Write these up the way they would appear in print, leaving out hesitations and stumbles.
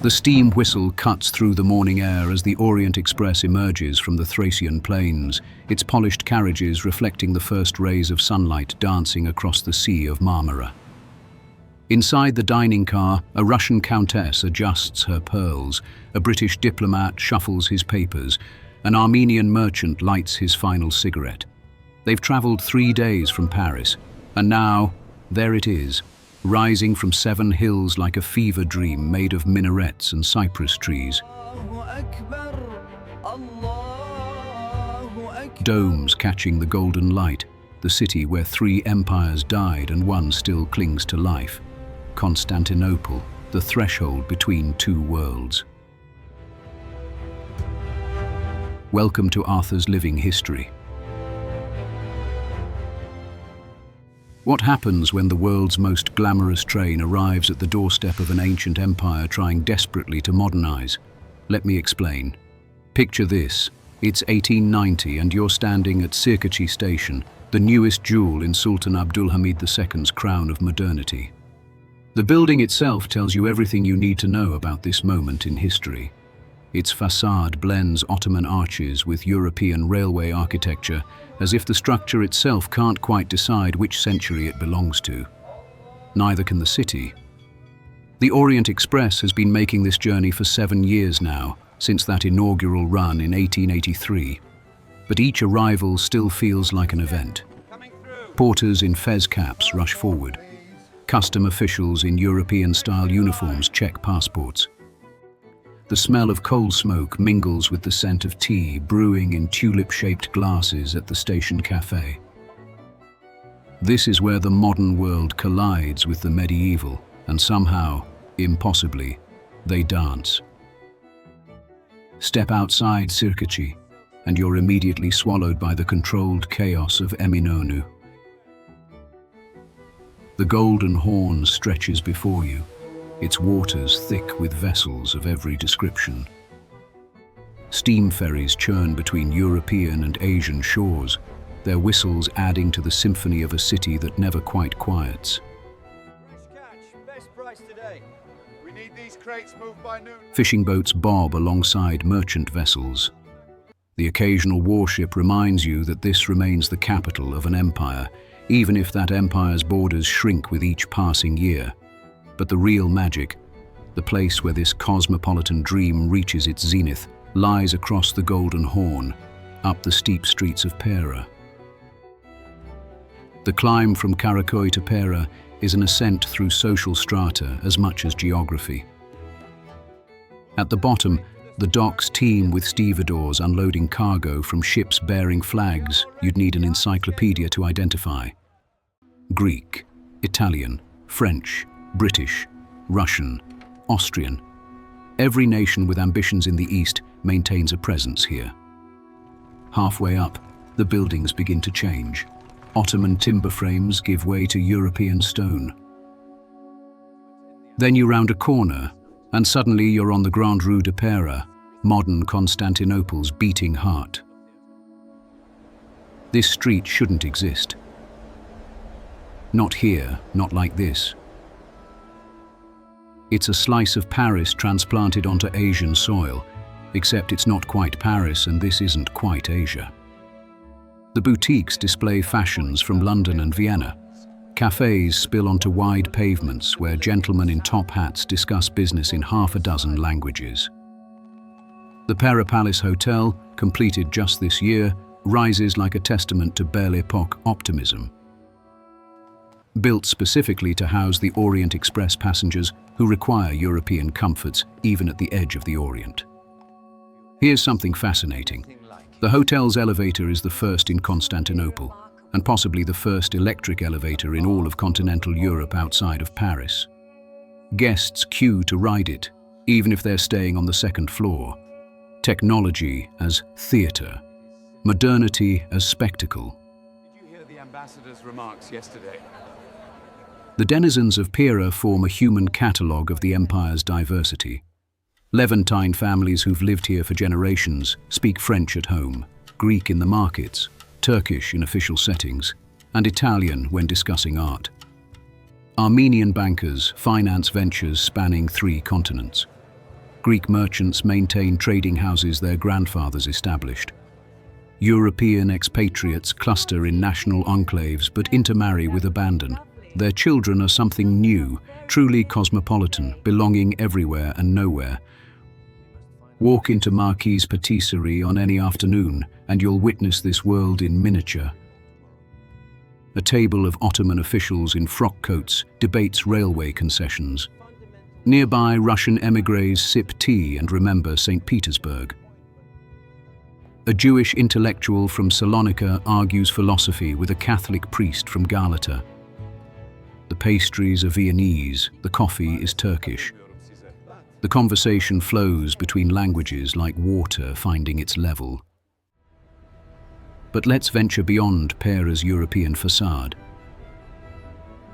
The steam whistle cuts through the morning air as the Orient Express emerges from the Thracian plains, its polished carriages reflecting the first rays of sunlight dancing across the Sea of Marmara. Inside the dining car, a Russian countess adjusts her pearls, a British diplomat shuffles his papers, an Armenian merchant lights his final cigarette. They've traveled 3 days from Paris, and now, there it is, rising from 7 hills like a fever dream made of minarets and cypress trees. Domes catching the golden light, the city where 3 empires died and one still clings to life. Constantinople, the threshold between 2 worlds. Welcome to Arthur's living history. What happens when the world's most glamorous train arrives at the doorstep of an ancient empire trying desperately to modernize? Let me explain. Picture this. It's 1890 and you're standing at Sirkachi Station, the newest jewel in Sultan Abdulhamid II's crown of modernity. The building itself tells you everything you need to know about this moment in history. Its facade blends Ottoman arches with European railway architecture, as if the structure itself can't quite decide which century it belongs to. Neither can the city. The Orient Express has been making this journey for 7 years now, since that inaugural run in 1883. But each arrival still feels like an event. Porters in fez caps rush forward. Custom officials in European-style uniforms check passports. The smell of coal smoke mingles with the scent of tea brewing in tulip-shaped glasses at the station cafe. This is where the modern world collides with the medieval, and somehow, impossibly, they dance. Step outside Sirkachi, and you're immediately swallowed by the controlled chaos of Eminonu. The Golden Horn stretches before you, its waters thick with vessels of every description. Steam ferries churn between European and Asian shores, their whistles adding to the symphony of a city that never quite quiets. Best price today. We need these crates moved by noon. Fishing boats bob alongside merchant vessels. The occasional warship reminds you that this remains the capital of an empire, even if that empire's borders shrink with each passing year. But the real magic, the place where this cosmopolitan dream reaches its zenith, lies across the Golden Horn, up the steep streets of Pera. The climb from Karaköy to Pera is an ascent through social strata as much as geography. At the bottom, the docks teem with stevedores unloading cargo from ships bearing flags you'd need an encyclopedia to identify. Greek, Italian, French, British, Russian, Austrian. Every nation with ambitions in the East maintains a presence here. Halfway up, the buildings begin to change. Ottoman timber frames give way to European stone. Then you round a corner, and suddenly you're on the Grande Rue de Pera, modern Constantinople's beating heart. This street shouldn't exist. Not here, not like this. It's a slice of Paris transplanted onto Asian soil, except it's not quite Paris and this isn't quite Asia. The boutiques display fashions from London and Vienna. Cafes spill onto wide pavements where gentlemen in top hats discuss business in half a dozen languages. The Pera Palace Hotel, completed just this year, rises like a testament to Belle Epoque optimism. Built specifically to house the Orient Express passengers who require European comforts even at the edge of the Orient. Here's something fascinating. The hotel's elevator is the first in Constantinople, and possibly the first electric elevator in all of continental Europe outside of Paris. Guests queue to ride it, even if they're staying on the 2nd floor. Technology as theatre, modernity as spectacle. Did you hear the ambassador's remarks yesterday? The denizens of Pera form a human catalogue of the empire's diversity. Levantine families who've lived here for generations speak French at home, Greek in the markets, Turkish in official settings, and Italian when discussing art. Armenian bankers finance ventures spanning 3 continents. Greek merchants maintain trading houses their grandfathers established. European expatriates cluster in national enclaves but intermarry with abandon. Their children are something new, truly cosmopolitan, belonging everywhere and nowhere. Walk into Marquis' patisserie on any afternoon and you'll witness this world in miniature. A table of Ottoman officials in frock coats debates railway concessions. Nearby, Russian émigrés sip tea and remember St. Petersburg. A Jewish intellectual from Salonika argues philosophy with a Catholic priest from Galata. The pastries are Viennese, the coffee is Turkish. The conversation flows between languages like water finding its level. But let's venture beyond Pera's European facade.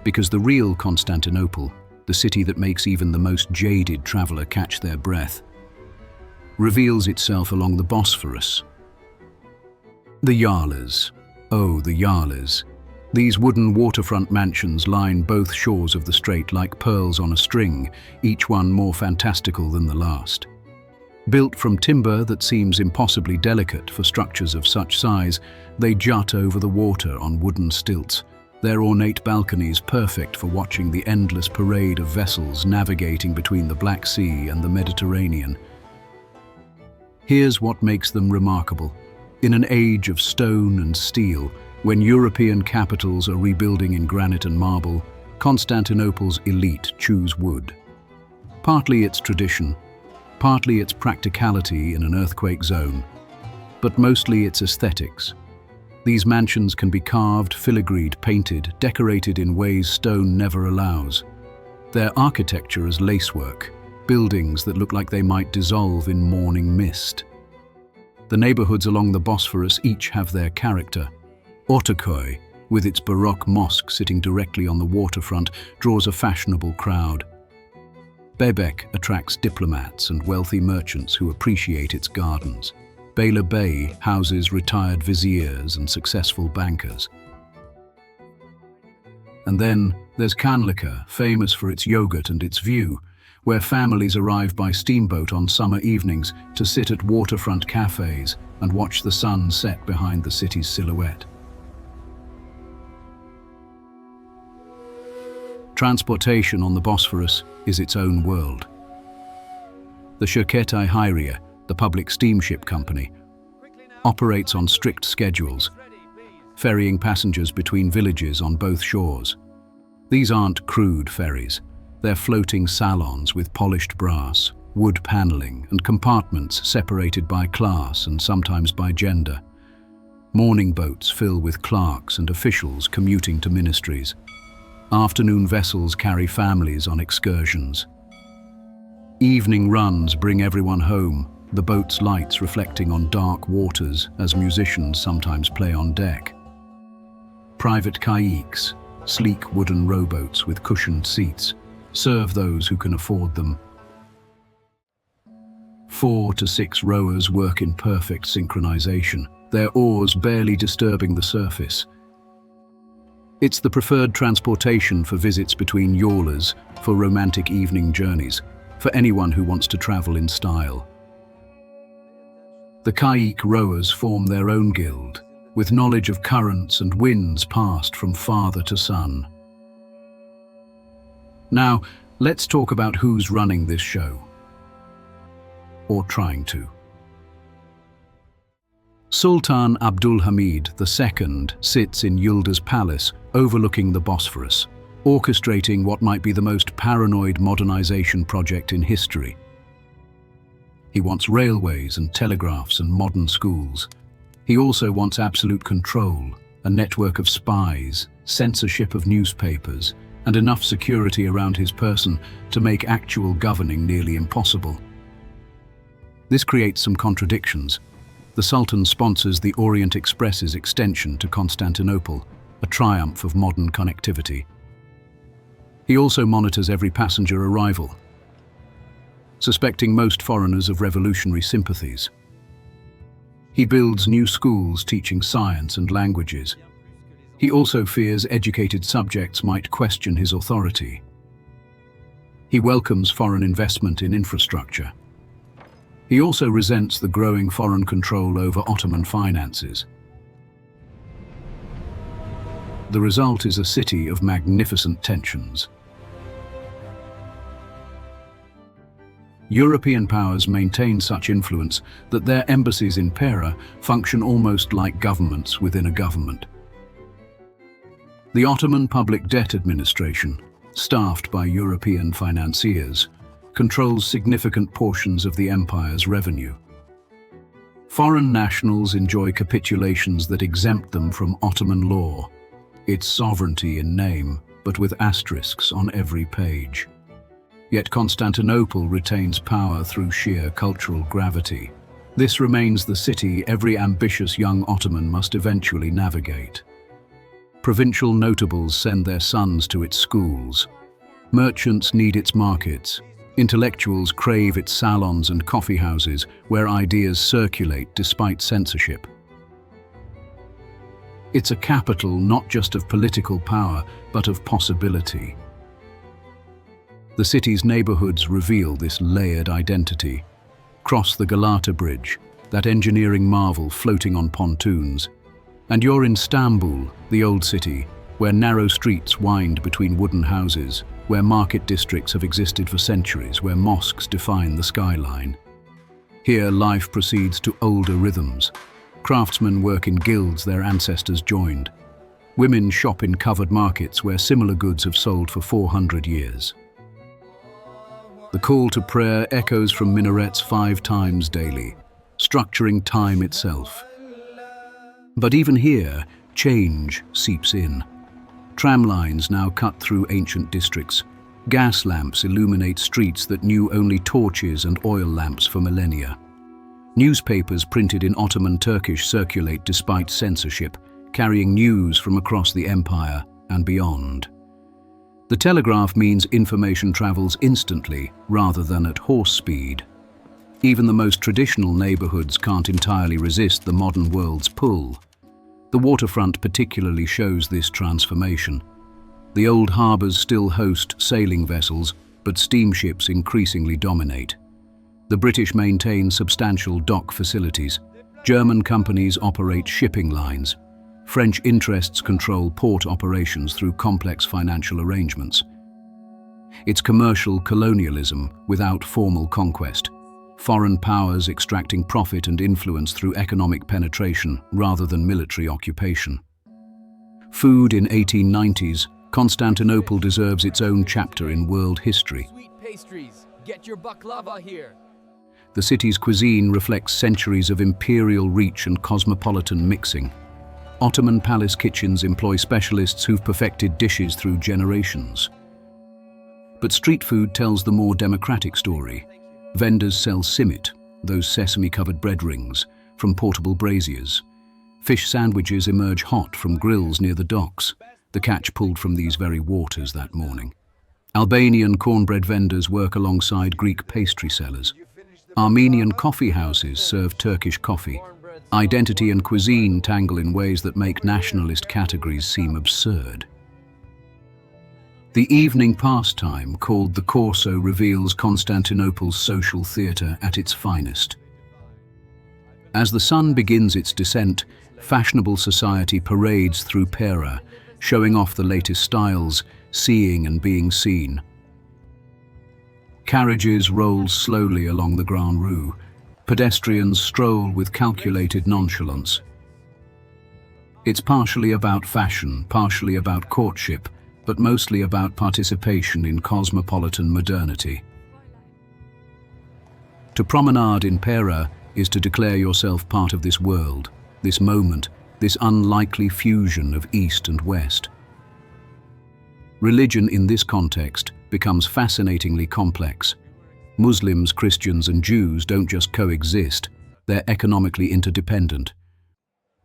Because the real Constantinople, the city that makes even the most jaded traveler catch their breath, reveals itself along the Bosphorus. The yalis. Oh, the yalis. These wooden waterfront mansions line both shores of the strait like pearls on a string, each one more fantastical than the last. Built from timber that seems impossibly delicate for structures of such size, they jut over the water on wooden stilts, their ornate balconies perfect for watching the endless parade of vessels navigating between the Black Sea and the Mediterranean. Here's what makes them remarkable. In an age of stone and steel, when European capitals are rebuilding in granite and marble, Constantinople's elite choose wood. Partly its tradition, partly its practicality in an earthquake zone, but mostly its aesthetics. These mansions can be carved, filigreed, painted, decorated in ways stone never allows. Their architecture is lacework, buildings that look like they might dissolve in morning mist. The neighborhoods along the Bosphorus each have their character. Ortaköy, with its Baroque mosque sitting directly on the waterfront, draws a fashionable crowd. Bebek attracts diplomats and wealthy merchants who appreciate its gardens. Beyler Bey houses retired viziers and successful bankers. And then there's Kanlika, famous for its yogurt and its view, where families arrive by steamboat on summer evenings to sit at waterfront cafes and watch the sun set behind the city's silhouette. Transportation on the Bosphorus is its own world. The Şirket-i Hayriye, the public steamship company, operates on strict schedules, ferrying passengers between villages on both shores. These aren't crude ferries. They're floating salons with polished brass, wood paneling, and compartments separated by class and sometimes by gender. Morning boats fill with clerks and officials commuting to ministries. Afternoon vessels carry families on excursions. Evening runs bring everyone home, the boat's lights reflecting on dark waters as musicians sometimes play on deck. Private kayaks, sleek wooden rowboats with cushioned seats, serve those who can afford them. 4 to 6 rowers work in perfect synchronization, their oars barely disturbing the surface. It's the preferred transportation for visits between yawlers, for romantic evening journeys, for anyone who wants to travel in style. The kayak rowers form their own guild, with knowledge of currents and winds passed from father to son. Now, let's talk about who's running this show. Or trying to. Sultan Abdulhamid II sits in Yıldız Palace, overlooking the Bosphorus, orchestrating what might be the most paranoid modernization project in history. He wants railways and telegraphs and modern schools. He also wants absolute control, a network of spies, censorship of newspapers, and enough security around his person to make actual governing nearly impossible. This creates some contradictions. The Sultan sponsors the Orient Express's extension to Constantinople, a triumph of modern connectivity. He also monitors every passenger arrival, suspecting most foreigners of revolutionary sympathies. He builds new schools teaching science and languages. He also fears educated subjects might question his authority. He welcomes foreign investment in infrastructure. He also resents the growing foreign control over Ottoman finances. The result is a city of magnificent tensions. European powers maintain such influence that their embassies in Pera function almost like governments within a government. The Ottoman Public Debt Administration, staffed by European financiers, controls significant portions of the empire's revenue. Foreign nationals enjoy capitulations that exempt them from Ottoman law, its sovereignty in name, but with asterisks on every page. Yet Constantinople retains power through sheer cultural gravity. This remains the city every ambitious young Ottoman must eventually navigate. Provincial notables send their sons to its schools. Merchants need its markets. Intellectuals crave its salons and coffee houses where ideas circulate despite censorship. It's a capital not just of political power, but of possibility. The city's neighborhoods reveal this layered identity. Cross the Galata Bridge, that engineering marvel floating on pontoons, and you're in Stamboul, the old city, where narrow streets wind between wooden houses, where market districts have existed for centuries, where mosques define the skyline. Here life proceeds to older rhythms. Craftsmen work in guilds their ancestors joined. Women shop in covered markets where similar goods have sold for 400 years. The call to prayer echoes from minarets 5 times daily, structuring time itself. But even here, change seeps in. Tram lines now cut through ancient districts. Gas lamps illuminate streets that knew only torches and oil lamps for millennia. Newspapers printed in Ottoman Turkish circulate despite censorship, carrying news from across the empire and beyond. The telegraph means information travels instantly rather than at horse speed. Even the most traditional neighborhoods can't entirely resist the modern world's pull. The waterfront particularly shows this transformation. The old harbors still host sailing vessels, but steamships increasingly dominate. The British maintain substantial dock facilities. German companies operate shipping lines. French interests control port operations through complex financial arrangements. It's commercial colonialism without formal conquest. Foreign powers extracting profit and influence through economic penetration rather than military occupation. Food in 1890s, Constantinople deserves its own chapter in world history. Sweet pastries, get your baklava here. The city's cuisine reflects centuries of imperial reach and cosmopolitan mixing. Ottoman palace kitchens employ specialists who've perfected dishes through generations. But street food tells the more democratic story. Vendors sell simit, those sesame-covered bread rings, from portable braziers. Fish sandwiches emerge hot from grills near the docks, the catch pulled from these very waters that morning. Albanian cornbread vendors work alongside Greek pastry sellers. Armenian coffee houses serve Turkish coffee. Identity and cuisine tangle in ways that make nationalist categories seem absurd. The evening pastime called the Corso reveals Constantinople's social theatre at its finest. As the sun begins its descent, fashionable society parades through Pera, showing off the latest styles, seeing and being seen. Carriages roll slowly along the Grand Rue. Pedestrians stroll with calculated nonchalance. It's partially about fashion, partially about courtship, but mostly about participation in cosmopolitan modernity. To promenade in Pera is to declare yourself part of this world, this moment, this unlikely fusion of East and West. Religion in this context becomes fascinatingly complex. Muslims, Christians, and Jews don't just coexist, they're economically interdependent.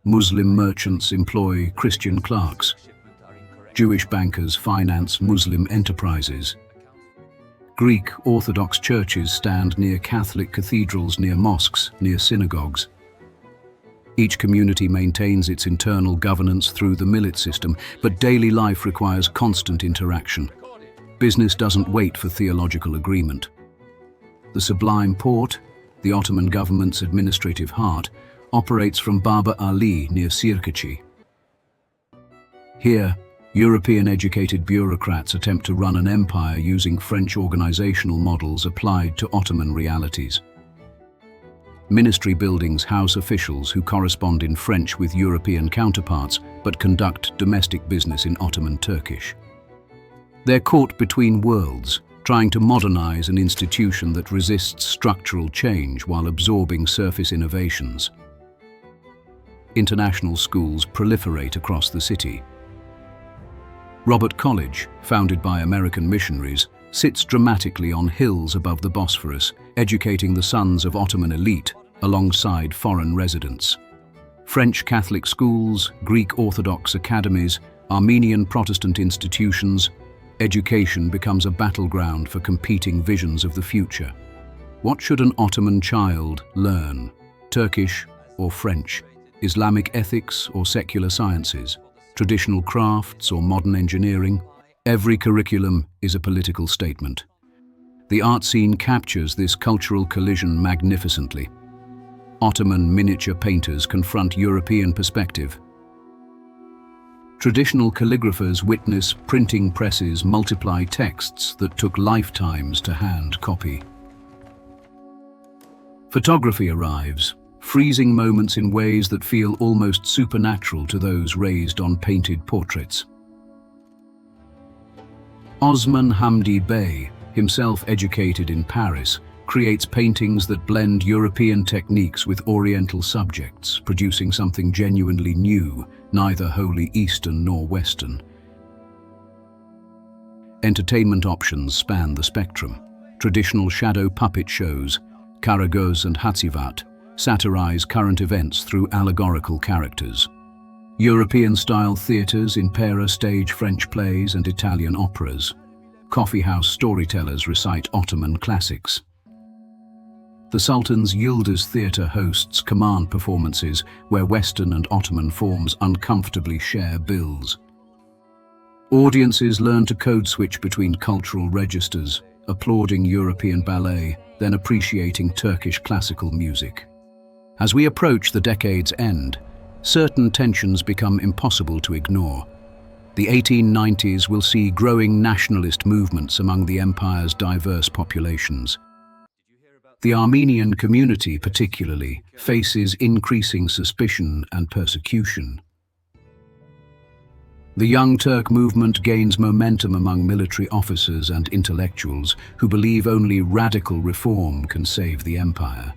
Muslim merchants employ Christian clerks. Jewish bankers finance Muslim enterprises. Greek Orthodox churches stand near Catholic cathedrals, near mosques, near synagogues. Each community maintains its internal governance through the millet system, but daily life requires constant interaction. Business doesn't wait for theological agreement. The Sublime Porte, the Ottoman government's administrative heart, operates from Baba Ali near Sirkachi. Here, European-educated bureaucrats attempt to run an empire using French organizational models applied to Ottoman realities. Ministry buildings house officials who correspond in French with European counterparts but conduct domestic business in Ottoman Turkish. They're caught between worlds, trying to modernize an institution that resists structural change while absorbing surface innovations. International schools proliferate across the city. Robert College, founded by American missionaries, sits dramatically on hills above the Bosphorus, educating the sons of Ottoman elite alongside foreign residents. French Catholic schools, Greek Orthodox academies, Armenian Protestant institutions, education becomes a battleground for competing visions of the future. What should an Ottoman child learn? Turkish or French? Islamic ethics or secular sciences? Traditional crafts or modern engineering? Every curriculum is a political statement. The art scene captures this cultural collision magnificently. Ottoman miniature painters confront European perspective. Traditional calligraphers witness printing presses multiply texts that took lifetimes to hand copy. Photography arrives, freezing moments in ways that feel almost supernatural to those raised on painted portraits. Osman Hamdi Bey, himself educated in Paris, creates paintings that blend European techniques with Oriental subjects, producing something genuinely new, neither wholly Eastern nor Western. Entertainment options span the spectrum. Traditional shadow puppet shows, Karagöz and Hatsivat, satirize current events through allegorical characters. European-style theatres in Pera stage French plays and Italian operas. Coffeehouse storytellers recite Ottoman classics. The Sultan's Yıldız Theatre hosts command performances where Western and Ottoman forms uncomfortably share bills. Audiences learn to code-switch between cultural registers, applauding European ballet, then appreciating Turkish classical music. As we approach the decade's end, certain tensions become impossible to ignore. The 1890s will see growing nationalist movements among the empire's diverse populations. The Armenian community, particularly, faces increasing suspicion and persecution. The Young Turk movement gains momentum among military officers and intellectuals who believe only radical reform can save the empire.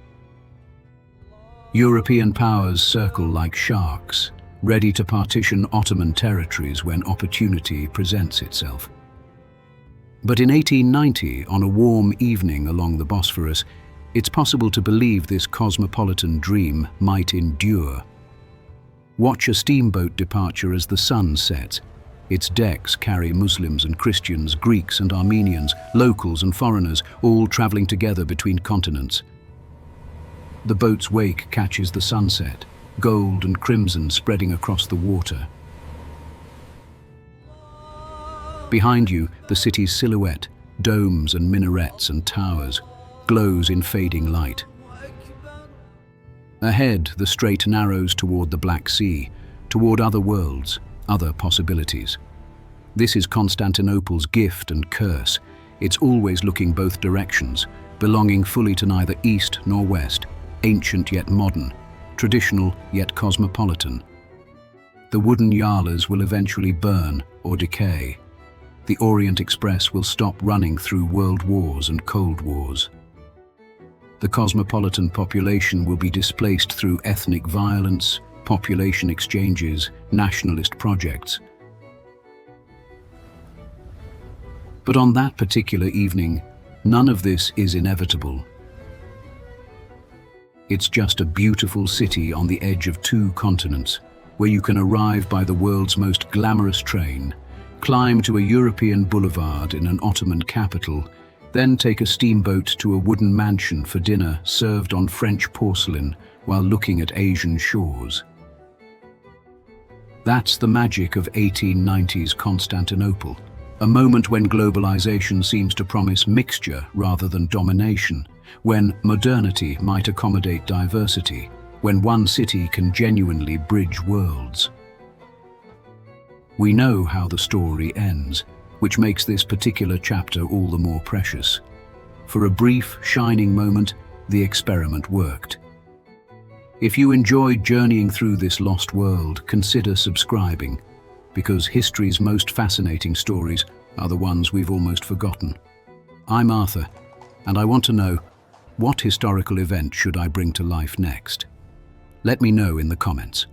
European powers circle like sharks, ready to partition Ottoman territories when opportunity presents itself. But in 1890, on a warm evening along the Bosphorus, it's possible to believe this cosmopolitan dream might endure. Watch a steamboat departure as the sun sets. Its decks carry Muslims and Christians, Greeks and Armenians, locals and foreigners, all traveling together between continents. The boat's wake catches the sunset, gold and crimson spreading across the water. Behind you, the city's silhouette, domes and minarets and towers, glows in fading light. Ahead, the strait narrows toward the Black Sea, toward other worlds, other possibilities. This is Constantinople's gift and curse. It's always looking both directions, belonging fully to neither East nor West, ancient yet modern, traditional yet cosmopolitan. The wooden yalas will eventually burn or decay. The Orient Express will stop running through world wars and cold wars. The cosmopolitan population will be displaced through ethnic violence, population exchanges, nationalist projects. But on that particular evening, none of this is inevitable. It's just a beautiful city on the edge of two continents, where you can arrive by the world's most glamorous train, climb to a European boulevard in an Ottoman capital, then take a steamboat to a wooden mansion for dinner served on French porcelain while looking at Asian shores. That's the magic of 1890s Constantinople, a moment when globalization seems to promise mixture rather than domination. when modernity might accommodate diversity, when one city can genuinely bridge worlds. We know how the story ends, which makes this particular chapter all the more precious. For a brief, shining moment, the experiment worked. If you enjoyed journeying through this lost world, consider subscribing, because history's most fascinating stories are the ones we've almost forgotten. I'm Arthur, and I want to know, what historical event should I bring to life next? Let me know in the comments.